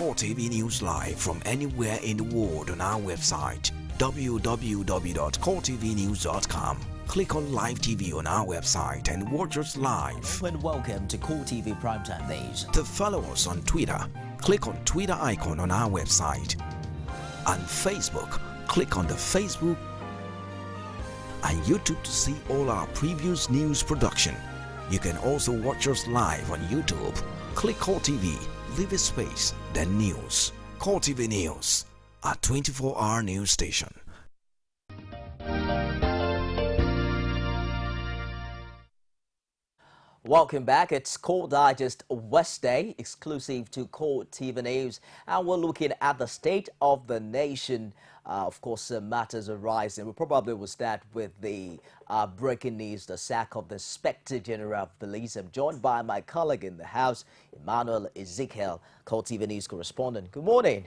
Core TV News live from anywhere in the world on our website www.coretvnews.com. Click on Live TV on our website and watch us live. And welcome to Core TV Primetime News. To follow us on Twitter, click on Twitter icon on our website. On Facebook, click on the Facebook and YouTube to see all our previous news production. You can also watch us live on YouTube. Click Core TV, leave a space, then News. Core TV News, a 24-hour news station. Welcome back. It's Core Digest Wednesday, exclusive to Core TV News, and we're looking at the state of the nation. Of course, matters arising. We probably will start with the breaking news, the sack of the Inspector General of Police. I'm joined by my colleague in the House, EMMANUEL EZEKIEL, Core TV News correspondent. Good morning.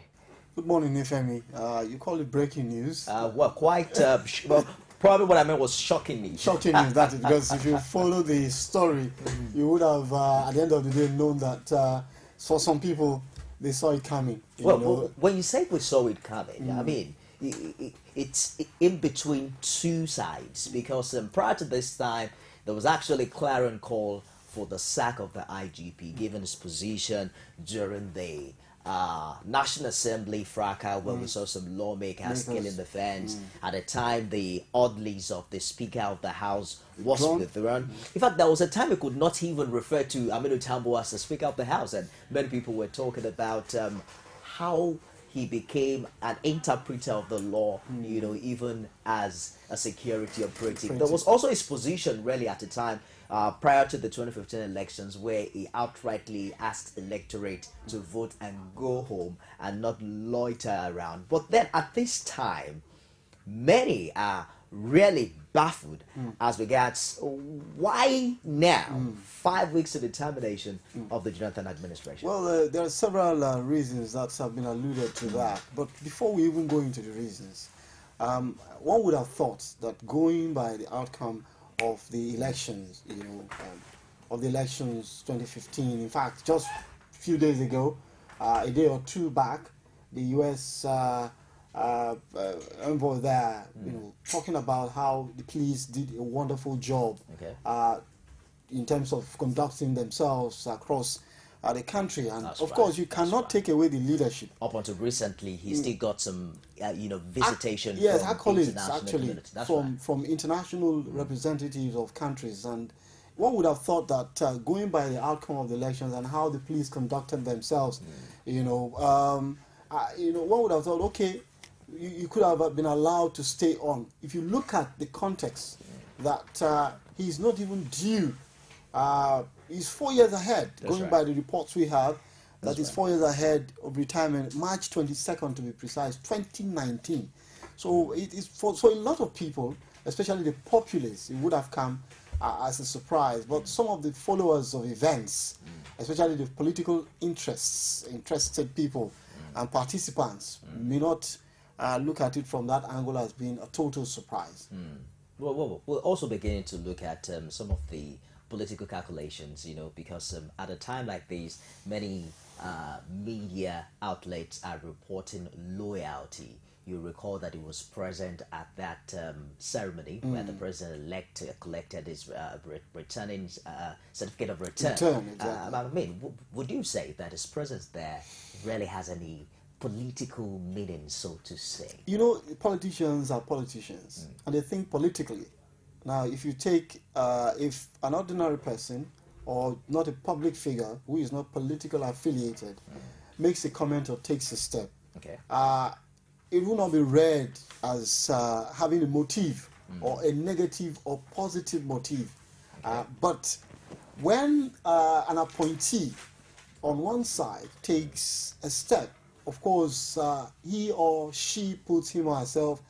Good morning, Nifemi. You call it breaking news? Well, quite... well, probably what I meant was shocking news. Shocking news, that is, because if you follow the story, you would have, at the end of the day, known that for some people, they saw it coming. Well, when you say we saw it coming, I mean, it's in between two sides, because prior to this time, there was actually a clarion call for the sack of the IGP, given his position during the National Assembly fracas, where we saw some lawmakers scaling the fence. At the time, the oddlies of the Speaker of the House was withdrawn. In fact, there was a time we could not even refer to Aminu Tambo as the Speaker of the House, and many people were talking about how he became an interpreter of the law, you know, even as a security operative. There was also his position really at the time, prior to the 2015 elections, where he outrightly asked electorate to vote and go home and not loiter around. But then at this time, many are really baffled as regards why now, 5 weeks to the termination of the Jonathan administration. Well, there are several reasons that have been alluded to that. But before we even go into the reasons, one would have thought that going by the outcome of the elections, of the elections 2015, in fact, just a few days ago, a day or two back, the U.S. envoy there, talking about how the police did a wonderful job in terms of conducting themselves across the country, and of course you cannot take away the leadership. Up until Recently, he still got some, visitation. Yes, from accolades actually from international representatives of countries, and one would have thought that going by the outcome of the elections and how the police conducted themselves, one would have thought, okay, you could have been allowed to stay on. If you look at the context, that he's not even due. He's 4 years ahead, going by the reports we have, that is 4 years ahead of retirement, March 22nd to be precise, 2019. So it is for a lot of people, especially the populace, it would have come as a surprise. But some of the followers of events, especially the political interested people and participants, may not look at it from that angle as being a total surprise. Well, we're also beginning to look at some of the political calculations, because at a time like this, many media outlets are reporting loyalty. You recall that he was present at that ceremony where the president-elect collected his returning certificate of return. Exactly. Would you say that his presence there really has any political meaning, so to say? Politicians are politicians, and they think politically. Now, if you take, if an ordinary person or not a public figure who is not politically affiliated makes a comment or takes a step, it will not be read as having a motive or a negative or positive motive. But when an appointee on one side takes a step, of course, he or she puts him or herself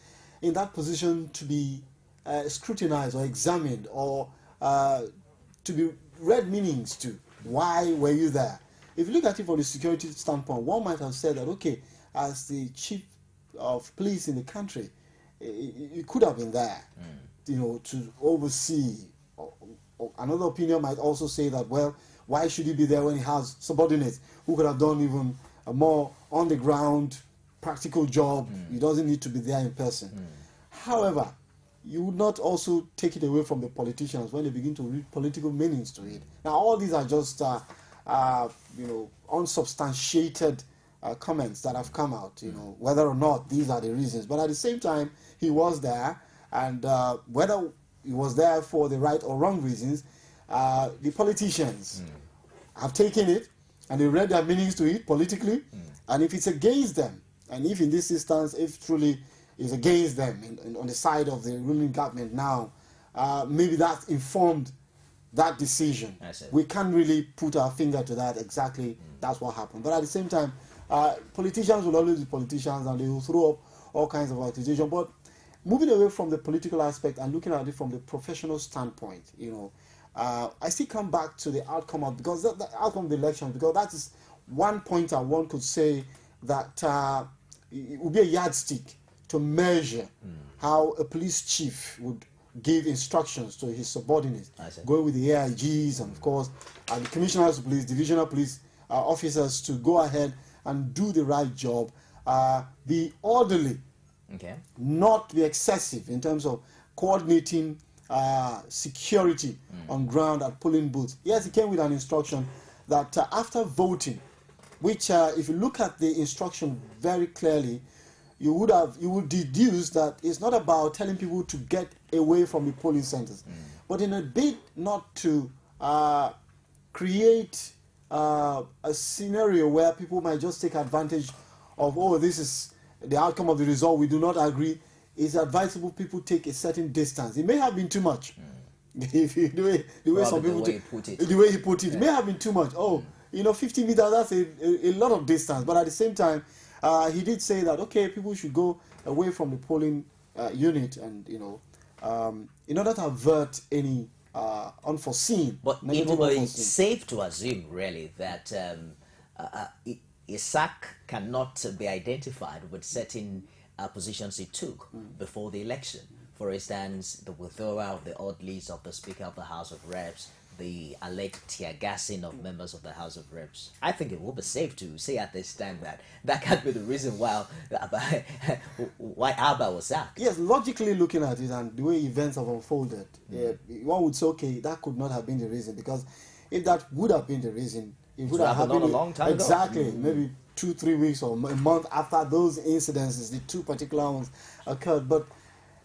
in that position to be scrutinized or examined, or to be read meanings to. Why were you there? If you look at it from the security standpoint, one might have said that, okay, as the chief of police in the country, you could have been there, to oversee. Or another opinion might also say that, well, why should he be there when he has subordinates who could have done even a more on the ground, practical job. He doesn't need to be there in person. However, you would not also take it away from the politicians when they begin to read political meanings to it. Now, all these are just, unsubstantiated comments that have come out, whether or not these are the reasons. But at the same time, he was there, and whether he was there for the right or wrong reasons, the politicians have taken it, and they read their meanings to it politically, and if it's against them, and if in this instance, if truly is against them on the side of the ruling government now, maybe that informed that decision. We can't really put our finger to that exactly. That's what happened. But at the same time, politicians will always be politicians, and they will throw up all kinds of accusations. But moving away from the political aspect and looking at it from the professional standpoint, I still come back to the outcome of, because the outcome of the election, because that is one pointer one could say that it would be a yardstick to measure how a police chief would give instructions to his subordinates, going with the AIGs and, of course, the commissioners of police, divisional police officers to go ahead and do the right job, be orderly, not be excessive in terms of coordinating security on ground at polling booths. Yes, he came with an instruction that after voting, which if you look at the instruction very clearly, you would deduce that it's not about telling people to get away from the polling centers, but in a bid not to create a scenario where people might just take advantage of, oh, this is the outcome of the result, we do not agree. It's advisable people take a certain distance. It may have been too much. If you, the way some people the way he put it, it may have been too much. Oh, 50 meters, that's a lot of distance. But at the same time, he did say that, okay, people should go away from the polling unit, and in order to avert any unforeseen. But it will be safe to assume, really, that Isaac cannot be identified with certain positions he took before the election. For instance, the withdrawal of the odd list of the Speaker of the House of Reps, the alleged tear gassing of members of the House of Reps. I think it will be safe to say at this time that that can't be the reason why Abba was sacked. Yes, logically looking at it and the way events have unfolded, one would say, okay, that could not have been the reason, because if that would have been the reason, it would have happened a long time ago. Exactly, maybe 2-3 weeks or a month after those incidences, the two particular ones occurred. But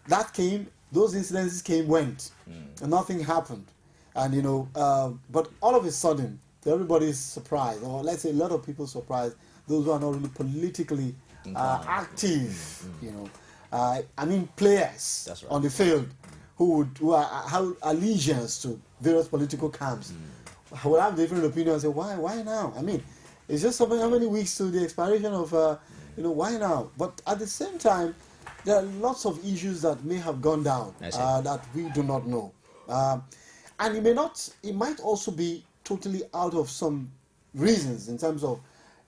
those incidences went, and nothing happened. And but all of a sudden, everybody's surprised, or let's say a lot of people surprised, those who are not really politically active, players on the field who have allegiance to various political camps, will have different opinions and say, why now? I mean, it's just how many weeks to the expiration of, why now? But at the same time, there are lots of issues that may have gone down that we do not know. And it might also be totally out of some reasons in terms of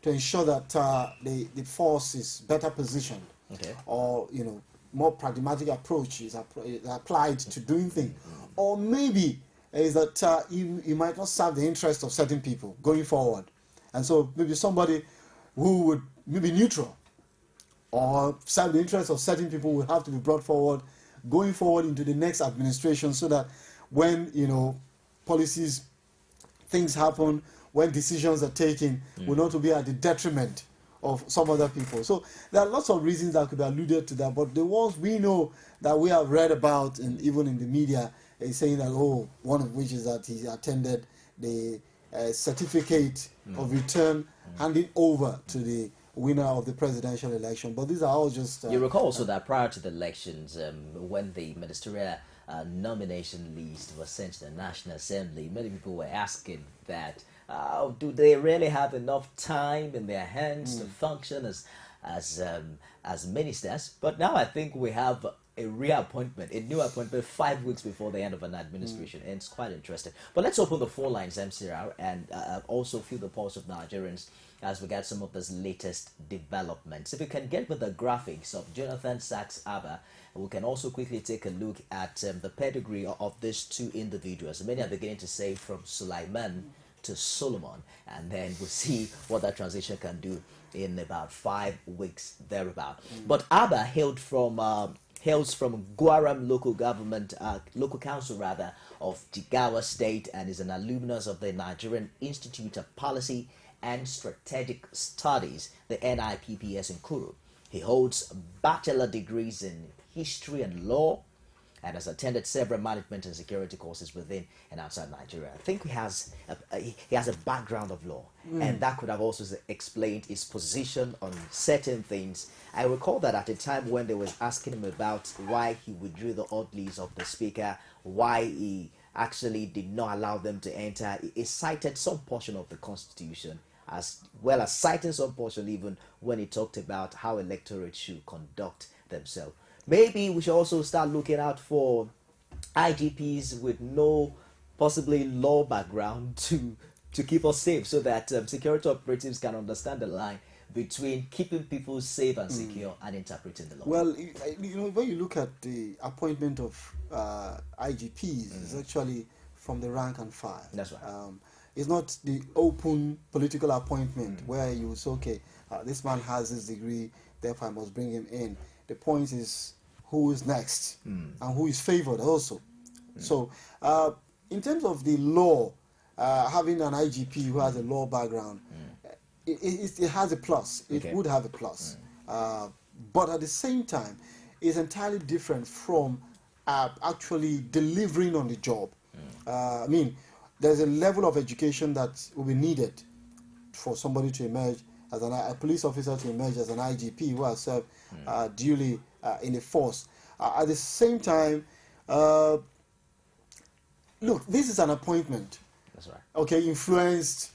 to ensure that the force is better positioned, or more pragmatic approach is applied to doing things, or maybe is that you might not serve the interest of certain people going forward, and so maybe somebody who would maybe neutral or serve the interest of certain people will have to be brought forward going forward into the next administration, so that when policies, things happen, when decisions are taken, will not to be at the detriment of some other people. So there are lots of reasons that could be alluded to that, but the ones we know that we have read about, and even in the media, is saying that, one of which is that he attended the certificate of return handing over to the winner of the presidential election. But these are all just... you recall also that prior to the elections, when the ministerial nomination list was sent to the National Assembly, many people were asking that, do they really have enough time in their hands to function as ministers? But now I think we have a reappointment, a new appointment 5 weeks before the end of an administration, and it's quite interesting. But let's open the phone lines, MCR, and also feel the pulse of Nigerians as we get some of this latest developments. If we can get with the graphics of Jonathan Sachs Abba, we can also quickly take a look at the pedigree of these two individuals. Many are beginning to say from Sulaiman to Solomon, and then we'll see what that transition can do in about 5 weeks thereabout. But Abba hails from Guaram local council rather of Jigawa State, and is an alumnus of the Nigerian Institute of Policy and Strategic Studies, the NIPPS in Kuru. He holds bachelor degrees in history and law, and has attended several management and security courses within and outside Nigeria. I think he has a background of law, and that could have also explained his position on certain things. I recall that at a time when they was asking him about why he withdrew the orderlies of the speaker, why he actually did not allow them to enter, he cited some portion of the Constitution, as well as citing some portion even when he talked about how electorate should conduct themselves. Maybe we should also start looking out for IGPs with no possibly law background to keep us safe, so that security operatives can understand the line between keeping people safe and secure and interpreting the law. Well, when you look at the appointment of IGPs, it's actually from the rank and file. That's right. It's not the open political appointment where you say, okay, this man has this degree, therefore I must bring him in. The point is who is next and who is favored also. So, in terms of the law, having an IGP who has a law background, it has a plus. It would have a plus. But at the same time, it's entirely different from actually delivering on the job. I mean, there's a level of education that will be needed for somebody to emerge as a police officer, to emerge as an IGP who has served duly in the force. At the same time, look, this is an appointment. That's right. Okay, influenced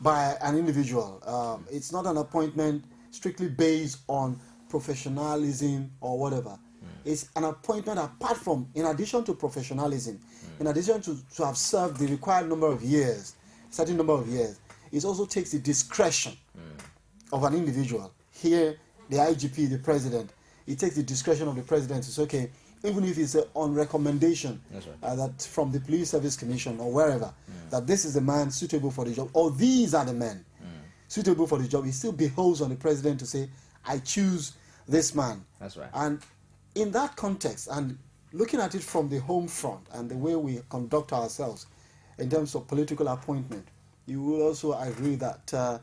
by an individual. It's not an appointment strictly based on professionalism or whatever. It's an appointment apart from, in addition to professionalism, in addition to have served the required number of years, certain number of years, it also takes the discretion of an individual. Here, the IGP, the president, it takes the discretion of the president to say, okay, even if it's on recommendation that from the Police Service Commission or wherever, that this is the man suitable for the job, or these are the men suitable for the job, it still behoves on the president to say, I choose this man. That's right. And in that context, and looking at it from the home front and the way we conduct ourselves in terms of political appointment, you will also agree that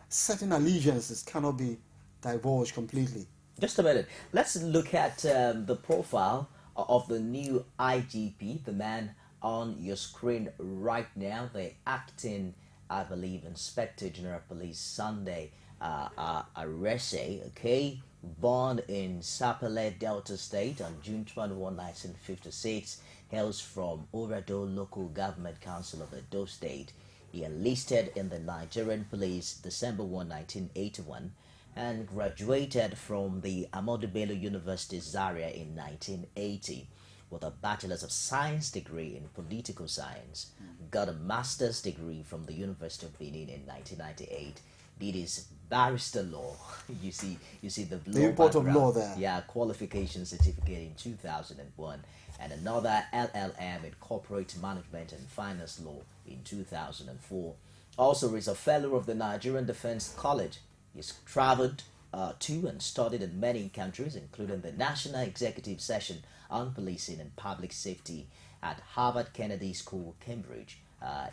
certain allegiances cannot be divulged completely. Just a minute. Let's look at the profile of the new IGP, the man on your screen right now, the acting, I believe, Inspector General of Police, Sunday ARRISING, okay, born in Sapele, Delta State on June 21, 1956, hails from Orado Local Government Council of Edo State. He enlisted in the Nigerian Police December 1, 1981, and graduated from the Ahmadu Bello University Zaria in 1980 with a Bachelor's of Science degree in Political Science, got a Master's degree from the University of Benin in 1998, did his barrister law, you see the import of law there. Yeah, qualification certificate in 2001, and another LLM in Corporate Management and Finance Law in 2004. Also is a fellow of the Nigerian Defense College. He's traveled to and studied in many countries, including the National Executive Session on Policing and Public Safety at Harvard Kennedy School, Cambridge,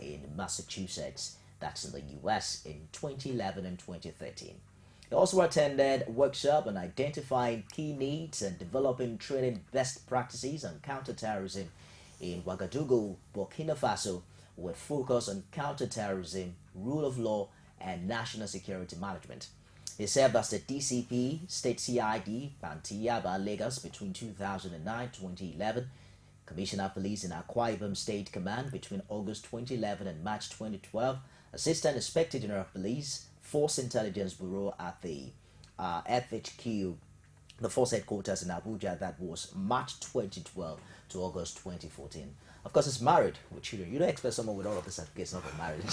in Massachusetts. That's in the US in 2011 and 2013. He also attended a workshop on identifying key needs and developing training best practices on counterterrorism in Ouagadougou, Burkina Faso, with focus on counterterrorism, rule of law, and national security management. He served as the DCP, State CID, Pantiyaba, Lagos between 2009-2011, Commissioner of Police in Akwa Ibom State Command between August 2011 and March 2012, Assistant Inspector General of Police, Force Intelligence Bureau at the FHQ, the Force Headquarters in Abuja. That was March 2012 to August 2014. Of course, he's married with children. You don't expect someone with all of the certificates not to be married.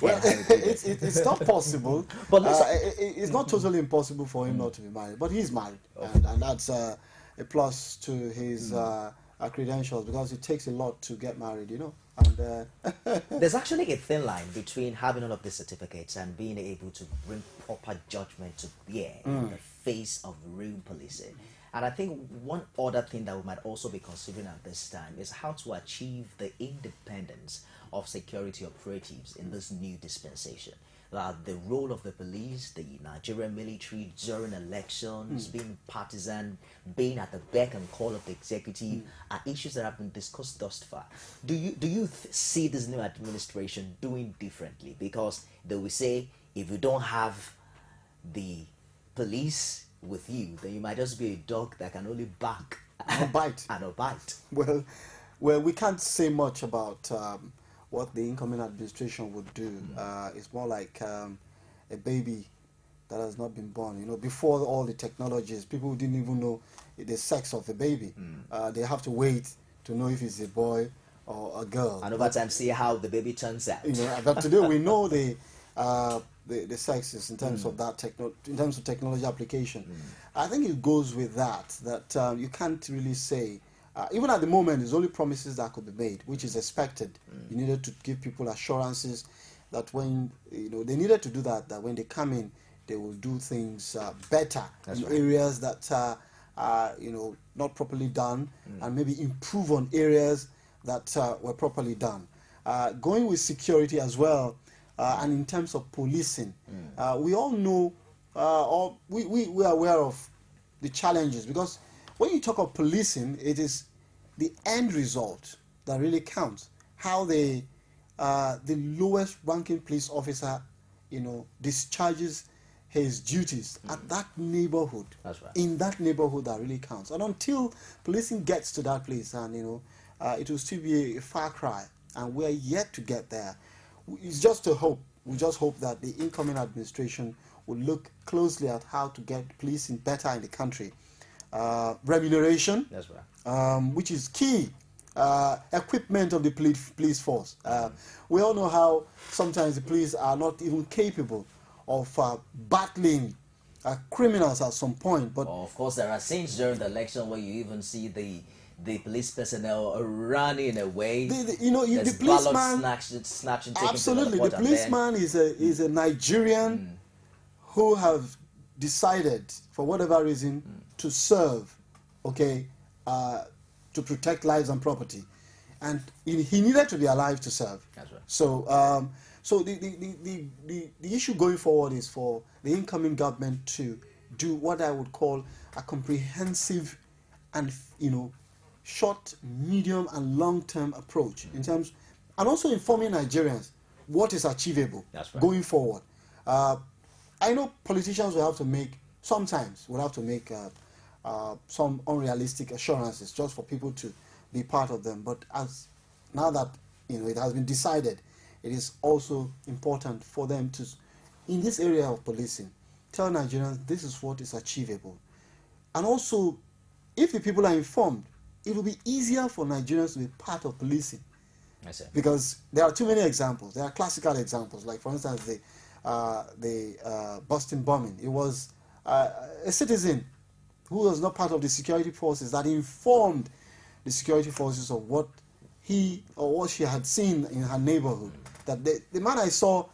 Well, it's not possible. But it's not totally impossible for him not to be married. But he's married, and that's a plus to his credentials, because it takes a lot to get married, you know. And there's actually a thin line between having all of these certificates and being able to bring proper judgment to bear in the face of real policing. And I think one other thing that we might also be considering at this time is how to achieve the independence of security operatives in this new dispensation. The role of the police, the Nigerian military during elections, being partisan, being at the beck and call of the executive, are issues that have been discussed thus far. Do you see this new administration doing differently? Because they will say, if you don't have the police with you, then you might just be a dog that can only bark and bite. And bite. Well, we can't say much about what the incoming administration would do. It's more like a baby that has not been born. You know, before all the technologies, people didn't even know the sex of the baby. They have to wait to know if it's a boy or a girl. And over time, see how the baby turns out. You know, but today we know the sexes in terms of that in terms of technology application. I think it goes with that you can't really say. Even at the moment, there's only promises that could be made, which is expected. You needed to give people assurances that when, you know, they needed to do that, that when they come in, they will do things better in areas that are, you know, not properly done, and maybe improve on areas that were properly done. Going with security as well, and in terms of policing, we all know, or we are aware of the challenges, because when you talk of policing, it is the end result that really counts. How the lowest ranking police officer, you know, discharges his duties at that neighborhood. That's right. In that neighborhood, that really counts. And until policing gets to that place, and you know, it will still be a far cry, and we're yet to get there. It's just a hope. We just hope that the incoming administration will look closely at how to get policing better in the country. Remuneration, that's right, which is key. Equipment of the police force. We all know how sometimes the police are not even capable of battling criminals at some point. But of course, there are scenes during the election where you even see the police personnel running away. You know, the policeman snatching. Absolutely, the policeman is a Nigerian who have decided for whatever reason to serve, okay, to protect lives and property, and he needed to be alive to serve. That's right. So, so the issue going forward is for the incoming government to do what I would call a comprehensive and, you know, short, medium, and long-term approach in terms, and also informing Nigerians what is achievable going forward. I know politicians will have to make some unrealistic assurances just for people to be part of them. But as now that, you know, it has been decided, it is also important for them to, in this area of policing, tell Nigerians this is what is achievable. And also, if the people are informed, it will be easier for Nigerians to be part of policing. I see. Because there are too many examples. There are classical examples, like for instance the Boston bombing. It was a citizen who was not part of the security forces that informed the security forces of what he or what she had seen in her neighborhood. That the man I saw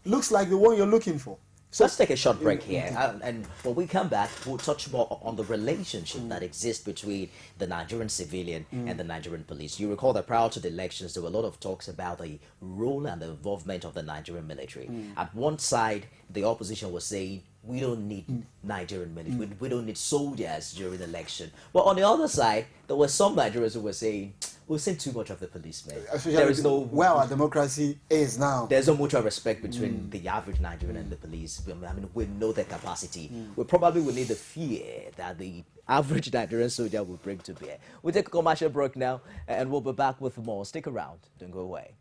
looks like the one you're looking for. So let's take a short break here, and when we come back, we'll touch more on the relationship that exists between the Nigerian civilian and the Nigerian police. You recall that prior to the elections, there were a lot of talks about the role and the involvement of the Nigerian military. At one side, the opposition was saying, we don't need Nigerian military, we don't need soldiers during the election. But on the other side, there were some Nigerians who were saying, we've seen too much of the policemen. There is no where our democracy is now. There's no mutual respect between the average Nigerian and the police. I mean, we know their capacity. We probably will need the fear that the average Nigerian soldier will bring to bear. We'll take a commercial break now, and we'll be back with more. Stick around. Don't go away.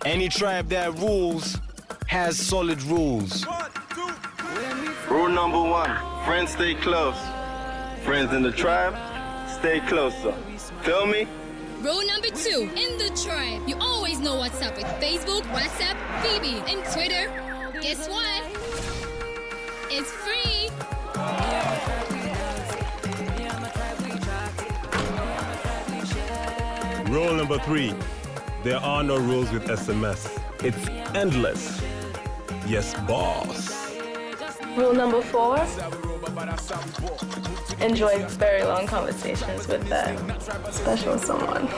Any tribe that rules has solid rules. Rule number 1, friends stay close. Friends in the tribe, stay closer. Feel me? Rule number 2, in the tribe, you always know what's up with Facebook, WhatsApp, Phoebe, and Twitter. Guess what? It's free. Rule number 3, There are no rules with SMS. It's endless. Yes, boss. Rule number 4, enjoy very long conversations with that special someone.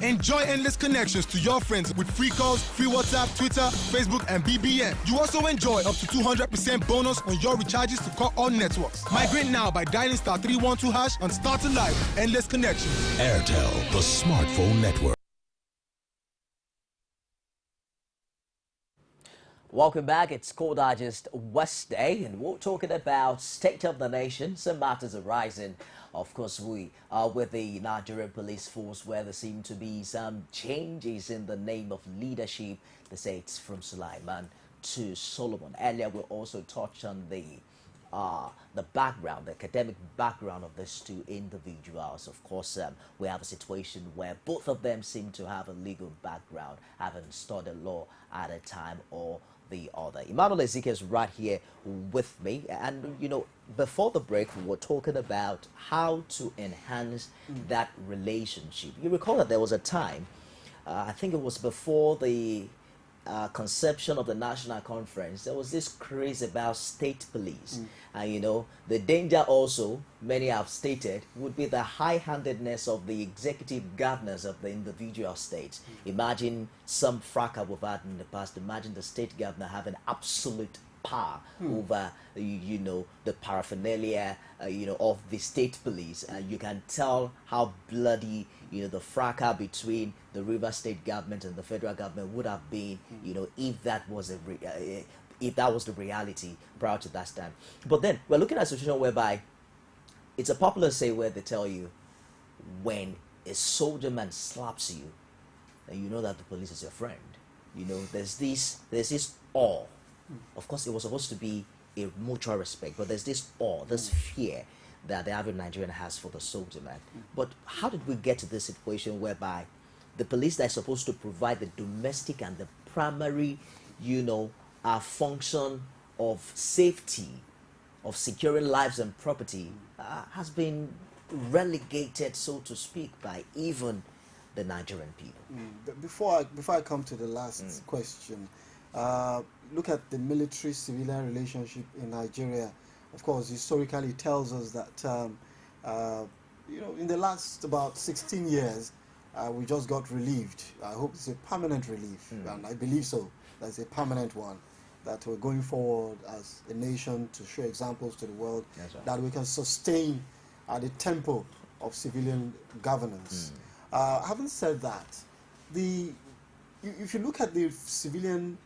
Enjoy endless connections to your friends with free calls, free WhatsApp, Twitter, Facebook, and BBM. You also enjoy up to 200% bonus on your recharges to call all networks. Migrate now by dialing *312# and start a live endless connections. Airtel, the smartphone network. Welcome back. It's Core Digest Wednesday, and we're talking about state of the nation, some matters arising. Of course, we are with the Nigerian police force, where there seem to be some changes in the name of leadership. They say it's from Sulaiman to Solomon. Earlier, we also touched on the background, the academic background of these two individuals. Of course, we have a situation where both of them seem to have a legal background, having studied law at a time or the other. Emmanuel EZEKIEL is right here with me, and you know, before the break we were talking about how to enhance that relationship. You recall that there was a time, I think it was before the conception of the national conference, there was this craze about state police. And you know, the danger also, many have stated, would be the high-handedness of the executive governors of the individual states. Imagine some fracas we've had in the past. Imagine the state governor having absolute power over, you know, the paraphernalia, you know, of the state police. And you can tell how bloody, you know, the fracas between the River State government and the federal government would have been, you know, if that was the reality prior to that time. But then we're looking at a situation whereby it's a popular say where they tell you, when a soldier man slaps you, then you know that the police is your friend. You know, there's this awe. Of course, it was supposed to be a mutual respect, but there's this awe, this fear that the average Nigerian has for the soldier man. But how did we get to this situation whereby the police that is supposed to provide the domestic and the primary, you know, function of safety, of securing lives and property, has been relegated, so to speak, by even the Nigerian people? Before I come to the last question, look at the military-civilian relationship in Nigeria. Of course, historically tells us that you know, in the last about 16 years, we just got relieved. I hope it's a permanent relief, and I believe so. That's a permanent one. That we're going forward as a nation to show examples to the world that we can sustain the tempo of civilian governance. Having said that, if you look at the civilian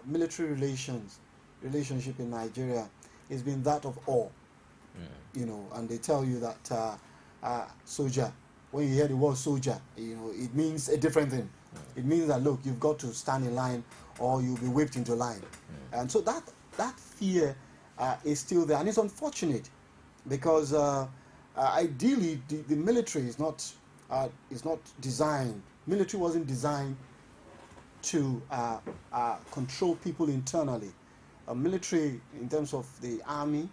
military relationship in Nigeria, it's been that of awe. You know, and they tell you that soldier, when you hear the word soldier, you know, it means a different thing. It means that, look, you've got to stand in line or you'll be whipped into line. And so that fear is still there, and it's unfortunate because ideally the military is not designed. Military wasn't designed to control people internally. Military, in terms of the army,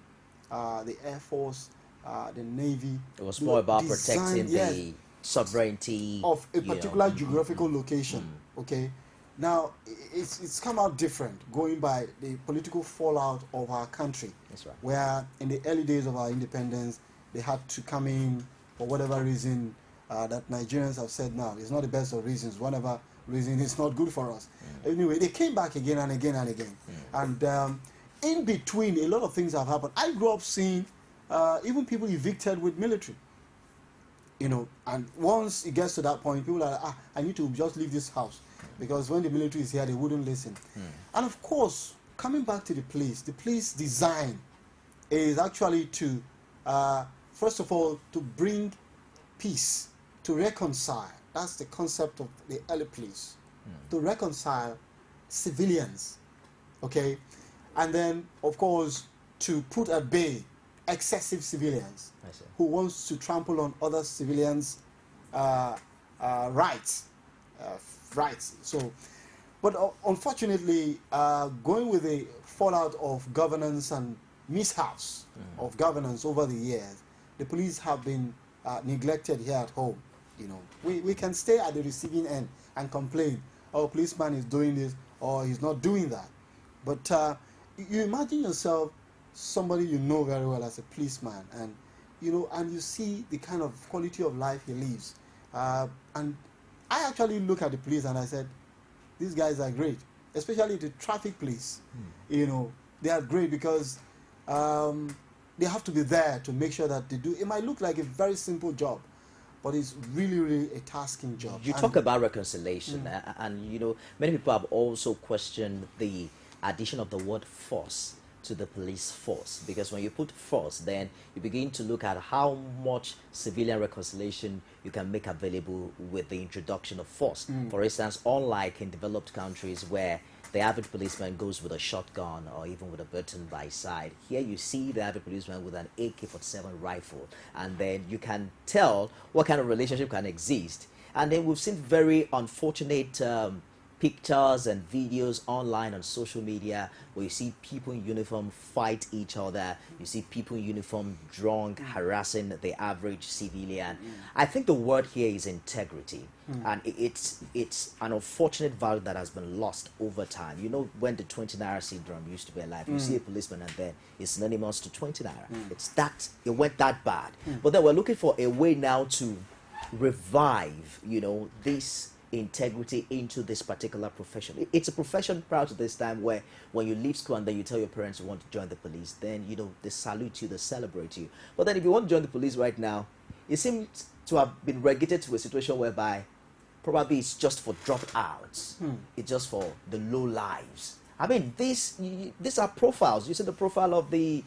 the air force, the navy, it was more about protecting the sovereignty of a particular geographical location. Okay, now it's come out different, going by the political fallout of our country. That's right. Where in the early days of our independence, they had to come in for whatever reason that Nigerians have said now. It's not the best of reasons. Whatever reason, it's not good for us. Anyway, they came back again and again and again. And in between, a lot of things have happened. I grew up seeing even people evicted with military. You know, and once it gets to that point, people are like, I need to just leave this house, because when the military is here, they wouldn't listen. And of course, coming back to the police design is actually to, first of all, to bring peace, to reconcile. That's the concept of the early police, to reconcile civilians, okay? And then, of course, to put at bay excessive civilians who wants to trample on other civilians' rights. So, but unfortunately, going with the fallout of governance and mishaps of governance over the years, the police have been neglected here at home. You know, we can stay at the receiving end and complain, oh, policeman is doing this or he's not doing that. But you imagine yourself, somebody you know very well as a policeman, and you know, and you see the kind of quality of life he lives. And I actually look at the police and I said, these guys are great, especially the traffic police. You know, they are great because they have to be there to make sure that they do. It might look like a very simple job, but it's really, really a tasking job. You talk about reconciliation, and you know, many people have also questioned the addition of the word force to the police force, because when you put force, then you begin to look at how much civilian reconciliation you can make available with the introduction of force. For instance, unlike in developed countries where the average policeman goes with a shotgun or even with a baton by his side, here you see the average policeman with an AK-47 rifle, and then you can tell what kind of relationship can exist. And then we've seen very unfortunate pictures and videos online on social media where you see people in uniform fight each other, you see people in uniform drunk harassing the average civilian. I think the word here is integrity, and it's an unfortunate value that has been lost over time. You know, when the 20 naira syndrome used to be alive, you see a policeman and then it's synonymous to 20 naira. It went that bad. But then we're looking for a way now to revive, you know, this integrity into this particular profession. It's a profession prior to this time where when you leave school and then you tell your parents you want to join the police, then you know they salute you, they celebrate you. But then if you want to join the police right now, it seems to have been relegated to a situation whereby probably it's just for dropouts, it's just for the low lives. I mean, these are profiles. You see the profile of the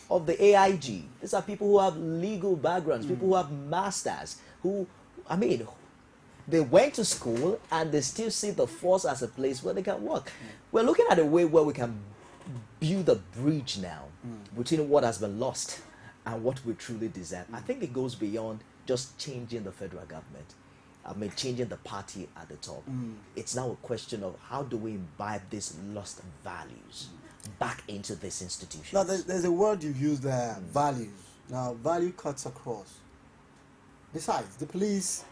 AIG. These are people who have legal backgrounds, people who have masters, who, I mean, they went to school and they still see the force as a place where they can work. We're looking at a way where we can build a bridge now between what has been lost and what we truly deserve. I think it goes beyond just changing the federal government. I mean, changing the party at the top. It's now a question of how do we imbibe these lost values back into this institution. Now, there's a word you use there, values. Now, value cuts across. Besides, the police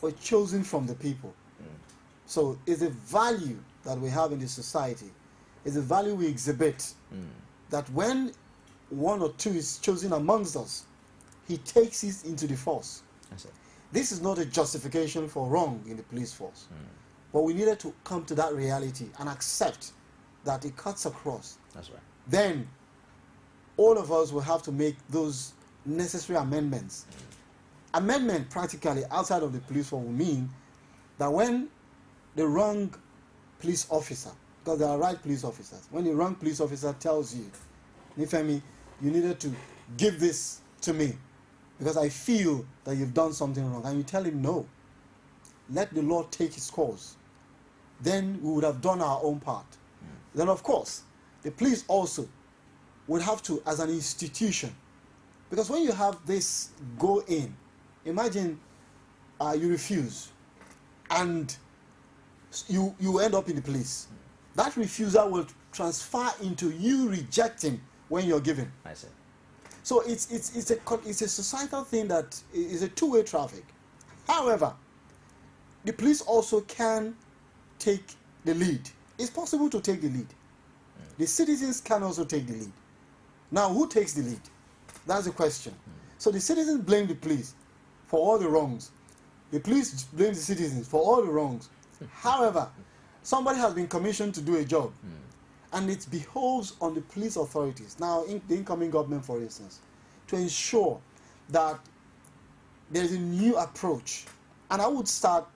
were chosen from the people. So it's a value that we have in the society. It's a value we exhibit that when one or two is chosen amongst us, he takes it into the force. This is not a justification for wrong in the police force. But we needed to come to that reality and accept that it cuts across. That's right. Then all of us will have to make those necessary amendments. Amendment practically outside of the police force will mean that when the wrong police officer, because there are right police officers, when the wrong police officer tells you, Nifemi, you needed to give this to me because I feel that you've done something wrong, and you tell him no, let the law take its course, then we would have done our own part. Then of course, the police also would have to, as an institution, because when you have this go in, imagine you refuse and you end up in the police. That refusal will transfer into you rejecting when you're given. I see. So it's a societal thing that is a two-way traffic. However, the police also can take the lead. It's possible to take the lead. The citizens can also take the lead. Now, who takes the lead? That's the question. So the citizens blame the police for all the wrongs. The police blame the citizens for all the wrongs. However, somebody has been commissioned to do a job, and it behoves on the police authorities, now the incoming government for instance, to ensure that there is a new approach. And I would start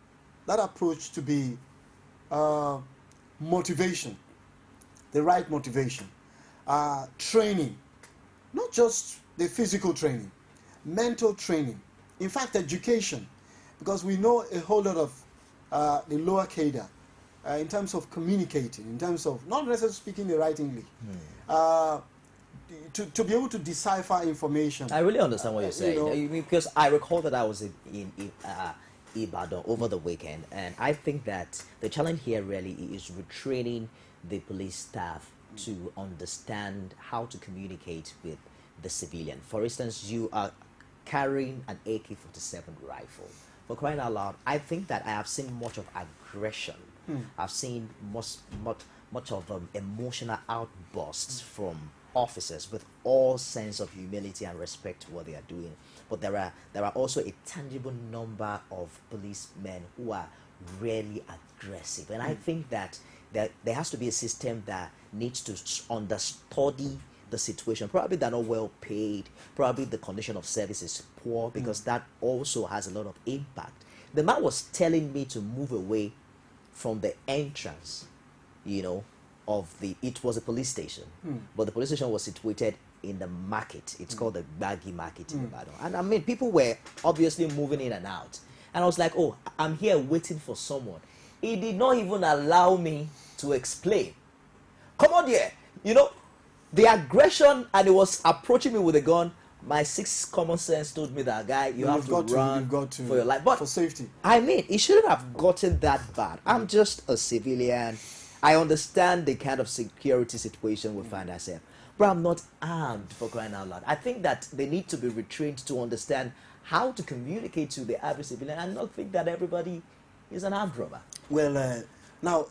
that approach to be motivation, the right motivation, training, not just the physical training, mental training, in fact education, because we know a whole lot of the lower cadre in terms of communicating, in terms of not necessarily speaking the right English, to be able to decipher information. I really understand what you're saying, you know, because I recall that I was in Ibadan over the weekend, and I think that the challenge here really is retraining the police staff to understand how to communicate with the civilian. For instance, you are carrying an AK-47 rifle. For crying out loud, I think that I have seen much of aggression. I've seen much of emotional outbursts from officers with all sense of humility and respect to what they are doing. But there are also a tangible number of policemen who are really aggressive, and I think that there has to be a system that needs to understudy the situation. Probably they're not well paid, probably the condition of service is poor, because that also has a lot of impact. The man was telling me to move away from the entrance, you know, it was a police station, but the police station was situated in the market. It's called the Baggy Market in Ibadan. And I mean, people were obviously moving in and out, and I was like, oh, I'm here waiting for someone. He did not even allow me to explain. Come on here, you know, the aggression, and he was approaching me with a gun. My sixth common sense told me that, guy, you have to run for your life, but for safety. I mean, it shouldn't have gotten that bad. I'm just a civilian. I understand the kind of security situation we find ourselves, but I'm not armed, for crying out loud. I think that they need to be retrained to understand how to communicate to the average civilian and not think that everybody is an armed robber. Well, now,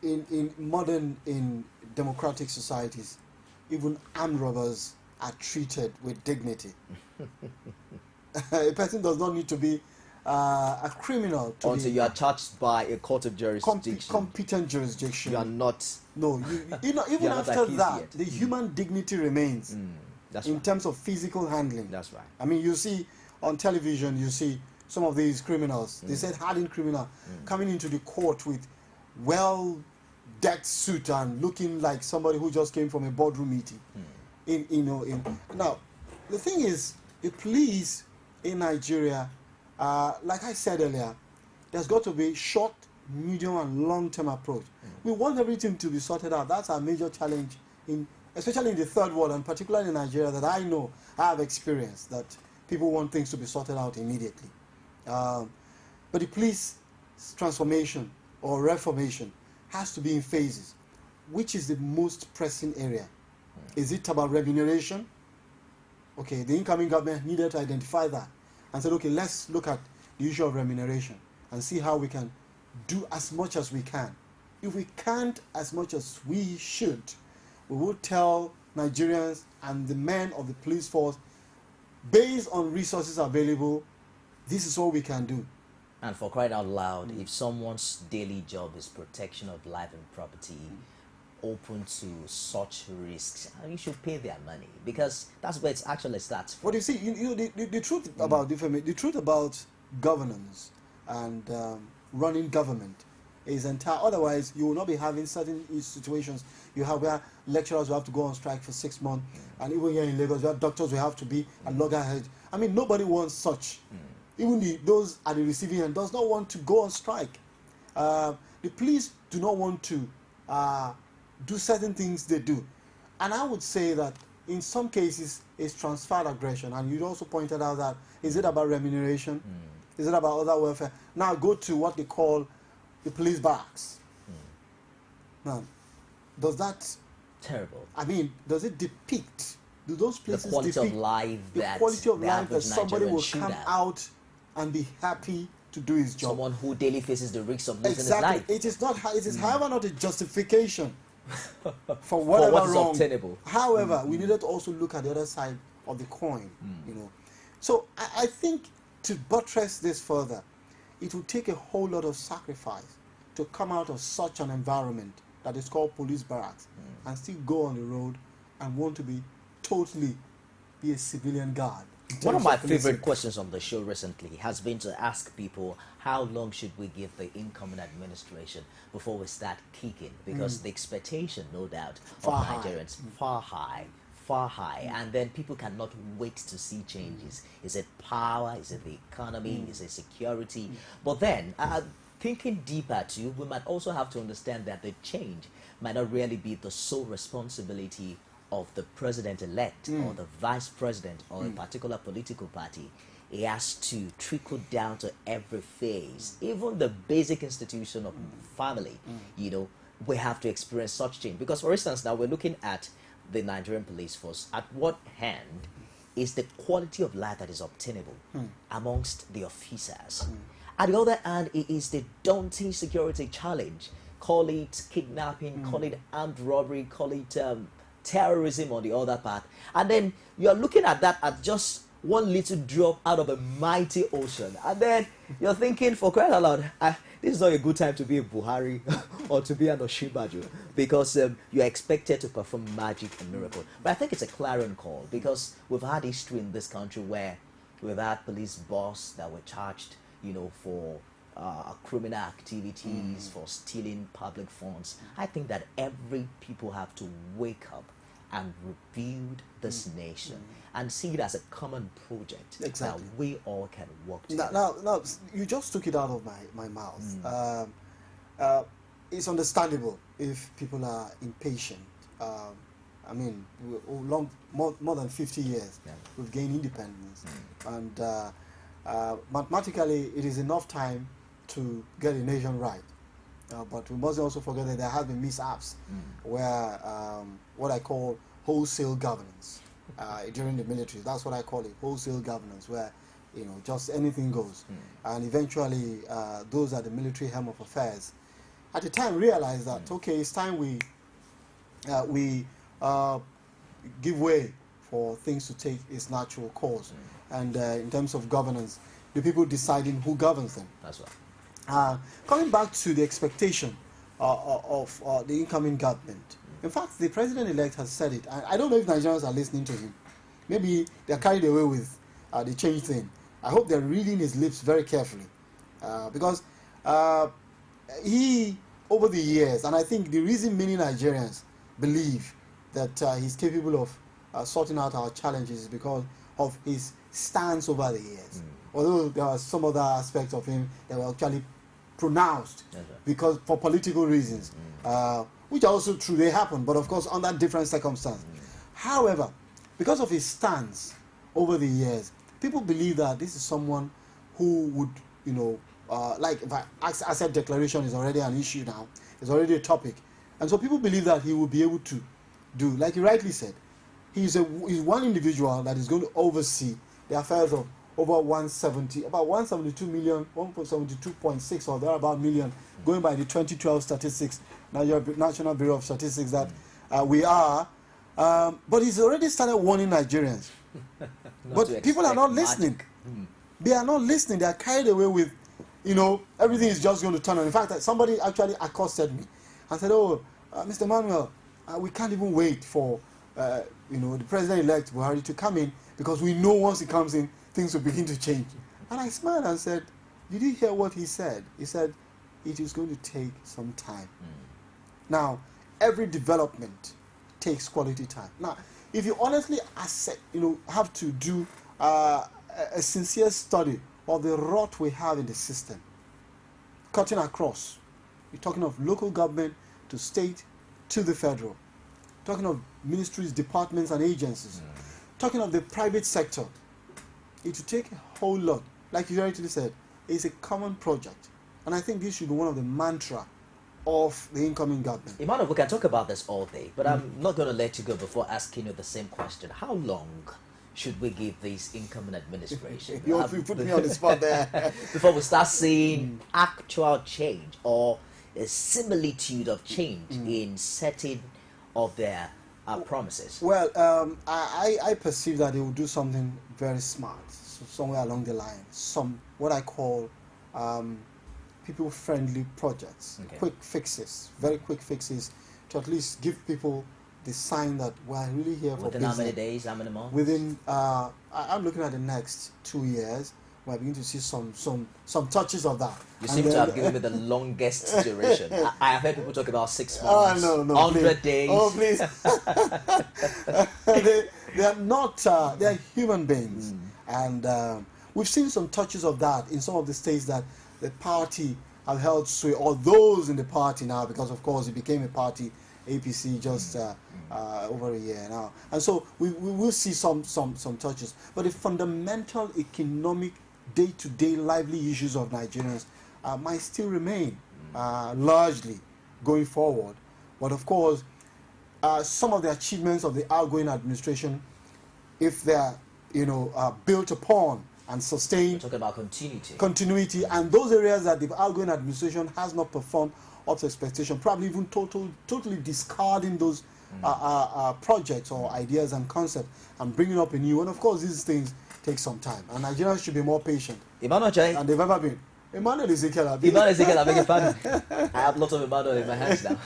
in democratic societies, even armed robbers are treated with dignity. A person does not need to be a criminal until you are charged by a court of jurisdiction. Competent jurisdiction. You are not. No, you know, even after that, the human dignity remains. That's in right. terms of physical handling. That's right. I mean, you see on television, you see some of these criminals. They said hardened criminal coming into the court with well-decked suit and looking like somebody who just came from a boardroom meeting. Now, the thing is, the police in Nigeria, like I said earlier, there's got to be short, medium, and long-term approach. We want everything to be sorted out. That's our major challenge, especially in the third world, and particularly in Nigeria, that I know, I have experienced, that people want things to be sorted out immediately. But the police transformation or reformation has to be in phases. Which is the most pressing area? Is it about remuneration? Okay, the incoming government needed to identify that and said, okay, let's look at the issue of remuneration and see how we can do as much as we can. If we can't as much as we should, we will tell Nigerians and the men of the police force, based on resources available, this is all we can do. And for crying out loud, if someone's daily job is protection of life and property, open to such risks, you should pay their money, because that's where it actually starts from. What you see, the truth about the truth about governance and running government is entire. Otherwise, you will not be having certain situations you have where lecturers will have to go on strike for 6 months, and even here in Lagos, where doctors will have to be at loggerheads. I mean, nobody wants such. Even those at the receiving end does not want to go on strike. The police do not want to do certain things they do. And I would say that in some cases it's transferred aggression. And you also pointed out that, is it about remuneration? Is it about other welfare? Now go to what they call the police barracks. Now, does that... Terrible. I mean, does it depict, do those places the quality depict of life that somebody will come out and be happy to do his job? Someone who daily faces the risks of losing his life. It is not. It is, however, not a justification for whatever what is wrong. obtainable. However, we needed to also look at the other side of the coin. You know, so I think to buttress this further, it will take a whole lot of sacrifice to come out of such an environment that is called police barracks and still go on the road and want to be a civilian guard. One of my favorite questions on the show recently has been to ask people, how long should we give the incoming administration before we start kicking? Because the expectation, no doubt, of Nigerians far high, and then people cannot wait to see changes. Is it power? Is it the economy? Is it security? But then, thinking deeper too, we might also have to understand that the change might not really be the sole responsibility of the president-elect or the vice president or a particular political party. It has to trickle down to every phase. Even the basic institution of family, you know, we have to experience such change. Because, for instance, now we're looking at the Nigerian police force. At what hand is the quality of life that is obtainable amongst the officers. At the other hand, it is the daunting security challenge. Call it kidnapping, call it armed robbery, call it terrorism on the other part. And then you're looking at that as just one little drop out of a mighty ocean. And then you're thinking, for crying out loud, this is not a good time to be a Buhari or to be an Oshibaju, because you're expected to perform magic and miracle. But I think it's a clarion call, because we've had history in this country where we've had police boss that were charged, you know, for criminal activities, for stealing public funds. I think that every people have to wake up and rebuild this nation and see it as a common project that we all can work together. Now, you just took it out of my mouth. It's understandable if people are impatient. I mean, more than 50 years, we've gained independence. And mathematically, it is enough time to get a nation right. But we must also forget that there have been mishaps where what I call wholesale governance during the military. That's what I call it, wholesale governance, where, you know, just anything goes. And eventually, those at the military helm of affairs at the time realized that, okay, it's time we give way for things to take its natural course. And in terms of governance, the people deciding who governs them. That's right. Coming back to the expectation of the incoming government. In fact, the president-elect has said it. I don't know if Nigerians are listening to him. Maybe they're carried away with the change thing. I hope they're reading his lips very carefully. Because he, over the years, and I think the reason many Nigerians believe that he's capable of sorting out our challenges is because of his stance over the years. Although there are some other aspects of him that were actually pronounced because for political reasons, which are also true, they happen, but of course under different circumstances. However, because of his stance over the years, people believe that this is someone who would, you know, like if asset declaration is already an issue now, it's already a topic, and so people believe that he will be able to do, like you rightly said, he's one individual that is going to oversee the affairs of over 172 million, 172.6 or thereabout million, going by the 2012 statistics, National Bureau of Statistics, that we are. But he's already started warning Nigerians. But people are not listening. They are not listening. They are carried away with, you know, everything is just going to turn on. In fact, somebody actually accosted me and said, oh, Mr. Emmanuel, we can't even wait for, you know, the president-elect Buhari to come in, because we know once he comes in, things will begin to change. And I smiled and said, did you hear what he said? He said, it is going to take some time. Now, every development takes quality time. Now, if you honestly have to do a sincere study of the rot we have in the system, cutting across, you're talking of local government to state to the federal, talking of ministries, departments, and agencies, talking of the private sector. It will take a whole lot. Like you already said, it's a common project. And I think this should be one of the mantra of the incoming government. Emmanuel, we can talk about this all day, but I'm not going to let you go before asking you the same question. How long should we give this incoming administration? You put me on the spot there. Before we start seeing actual change or a similitude of change in setting of their promises? Well, I perceive that they will do something very smart, so somewhere along the line, some what I call people-friendly projects, quick fixes, very quick fixes, to at least give people the sign that we're really here for business. Within how many days, how many months? Within, I'm looking at the next 2 years. We're beginning to see some touches of that. You seem to have given me the longest duration. I have heard people talk about 6 months, no, 100 days. Oh, please. they are not, they are human beings. And we've seen some touches of that in some of the states that the party have held sway, or those in the party now, because of course it became a party, APC, just over a year now. And so we will see some touches. But the fundamental economic day-to-day lively issues of Nigerians might still remain largely going forward. But of course, some of the achievements of the outgoing administration, if they are built upon and sustained. We're talking about continuity. Continuity, and those areas that the outgoing administration has not performed up to expectation, probably even totally discarding those projects or ideas and concepts and bringing up a new one. Of course, these things take some time, and Nigerians should be more patient. Emmanuel Jai. And they've ever been. Emmanuel Ezekiel. Emmanuel Ezekiel, I beg your pardon. I have lots of Emmanuel in my hands now.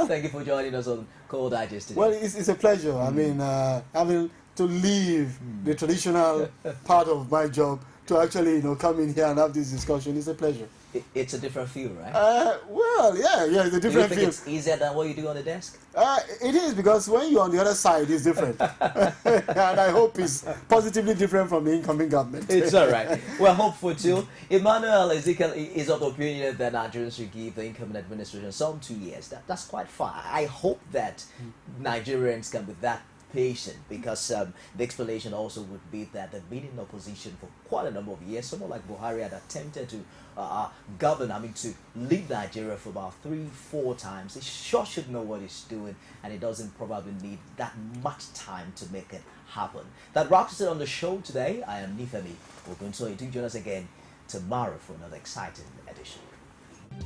Thank you for joining us on Cold Digest today. Well, it's a pleasure. I mean, having to leave the traditional part of my job to actually, come in here and have this discussion is a pleasure. It's a different feel, right? Well, yeah, it's a different feel. Do you think it's easier than what you do on the desk? It is, because when you're on the other side, it's different. And I hope it's positively different from the incoming government. It's all right. We're hopeful too. Emmanuel Ezekiel is of the opinion that Nigerians should give the incoming administration some 2 years. That's quite far. I hope that Nigerians can be that patient, because the explanation also would be that they've been in opposition for quite a number of years. Someone like Buhari had attempted to to lead Nigeria for about 3-4 times. He sure should know what he's doing, and he doesn't probably need that much time to make it happen. That wraps it on the show today. I am Nifemi Ogunsoye. Do join us again tomorrow for another exciting edition.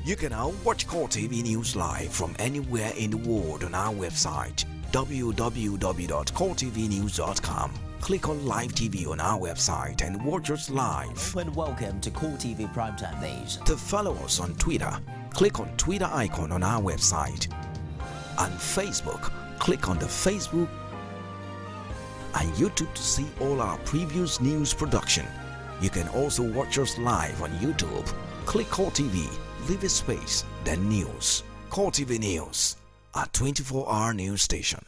You can now watch Core TV News live from anywhere in the world on our website, www.coretvnews.com. Click on Live TV on our website and watch us live. And welcome to Core TV Primetime News. To follow us on Twitter, click on Twitter icon on our website. And Facebook, click on the Facebook and YouTube to see all our previous news production. You can also watch us live on YouTube. Click Core TV, leave a space, then News. Core TV News, a 24-hour news station.